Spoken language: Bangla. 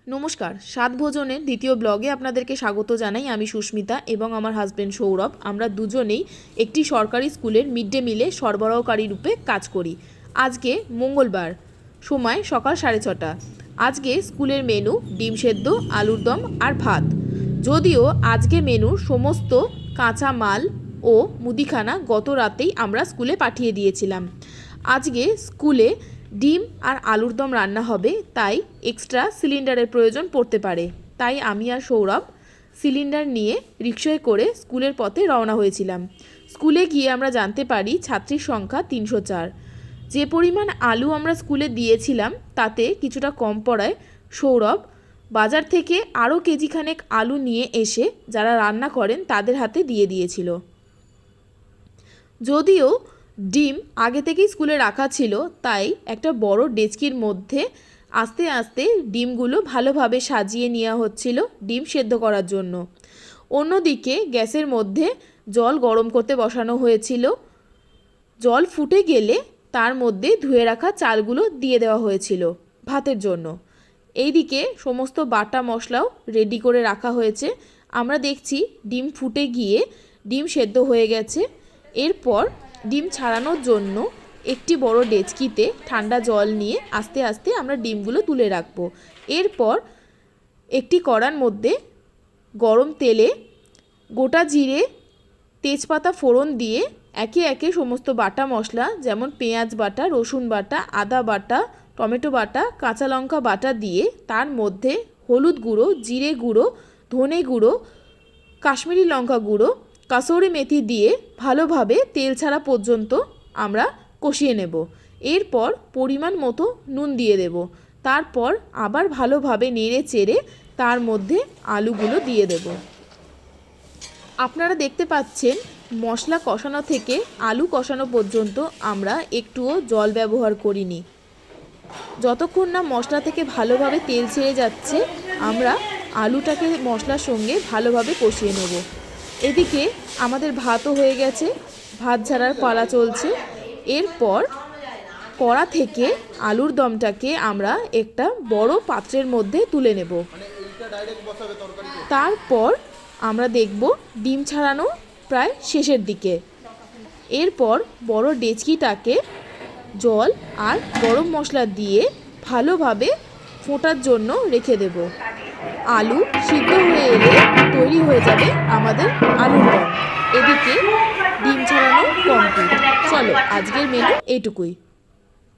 নমস্কার, স্বাদ ভোজনের দ্বিতীয় ব্লগে আপনাদেরকে স্বাগত জানাই। আমি সুস্মিতা এবং আমার হাজব্যান্ড সৌরভ। আমরা দুজনেই একটি সরকারি স্কুলের মিড ডে মিলে সরবরাহকারী রূপে কাজ করি। আজকে মঙ্গলবার, সময় সকাল 6:30। আজকে স্কুলের মেনু ডিম সেদ্ধ, আলুর দম আর ভাত। যদিও আজকে মেনুর সমস্ত কাঁচা মাল ও মুদিখানা গত রাতেই আমরা স্কুলে পাঠিয়ে দিয়েছিলাম। আজকে স্কুলে ডিম আর আলুর দম রান্না হবে, তাই এক্সট্রা সিলিন্ডারের প্রয়োজন পড়তে পারে। তাই আমি আর সৌরভ সিলিন্ডার নিয়ে রিকশায় করে স্কুলের পথে রওনা হয়েছিলাম। স্কুলে গিয়ে আমরা জানতে পারি ছাত্রীর সংখ্যা 304। যে পরিমাণ আলু আমরা স্কুলে দিয়েছিলাম তাতে কিছুটা কম পড়ায় সৌরভ বাজার থেকে আরও কেজিখানেক আলু নিয়ে এসে যারা রান্না করেন তাদের হাতে দিয়ে দিয়েছিল। যদিও ডিম আগে থেকেই স্কুলে রাখা ছিল, তাই একটা বড় ডেচকির মধ্যে আস্তে আস্তে ডিমগুলো ভালোভাবে সাজিয়ে নেওয়া হচ্ছিল ডিম সেদ্ধ করার জন্য। অন্যদিকে গ্যাসের মধ্যে জল গরম করতে বসানো হয়েছিল। জল ফুটে গেলে তার মধ্যে ধুয়ে রাখা চালগুলো দিয়ে দেওয়া হয়েছিল ভাতের জন্য। এইদিকে সমস্ত বাটা মশলাও রেডি করে রাখা হয়েছে। আমরা দেখছি ডিম ফুটে গিয়ে ডিম সেদ্ধ হয়ে গেছে। এরপর ডিম ছাড়ানোর জন্য একটি বড় ডেচকিতে ঠান্ডা জল নিয়ে আস্তে আস্তে আমরা ডিমগুলো তুলে রাখব। এরপর একটি কড়ার মধ্যে গরম তেলে গোটা জিরে, তেজপাতা ফোড়ন দিয়ে একে একে সমস্ত বাটা মশলা যেমন পেঁয়াজ বাটা, রসুন বাটা, আদা বাটা, টমেটো বাটা, কাঁচা লঙ্কা বাটা দিয়ে তার মধ্যে হলুদ গুঁড়ো, জিরে গুঁড়ো, ধনে গুঁড়ো, কাশ্মীরি লঙ্কা গুঁড়ো, কাসৌরি মেথি দিয়ে ভালোভাবে তেল ছাড়া পর্যন্ত আমরা কষিয়ে নেব। এরপর পরিমাণ মতো নুন দিয়ে দেব। তারপর আবার ভালোভাবে নেড়ে চেড়ে তার মধ্যে আলুগুলো দিয়ে দেব। আপনারা দেখতে পাচ্ছেন মশলা কষানো থেকে আলু কষানো পর্যন্ত আমরা একটুও জল ব্যবহার করিনি। যতক্ষণ না মশলা থেকে ভালোভাবে তেল ছেড়ে যাচ্ছে আমরা আলুটাকে মশলার সঙ্গে ভালোভাবে কষিয়ে নেব। এদিকে আমাদের ভাতও হয়ে গেছে, ভাত ঝাড়ার পালা চলছে। এরপর কড়া থেকে আলুর দমটাকে আমরা একটা বড় পাত্রের মধ্যে তুলে নেব। তারপর আমরা দেখব ডিম ছাড়ানো প্রায় শেষের দিকে। এরপর বড় ডেচকিটাকে জল আর গরম মশলা দিয়ে ভালোভাবে ফোটার জন্য রেখে দেব। আলু সিদ্ধ হয়ে এলে তৈরি হয়ে যাবে আমাদের আলুর দম। এদিকে ডিম ছাড়ানো কমপ্লিট। চলো, আজকের মেনু এইটুকুই।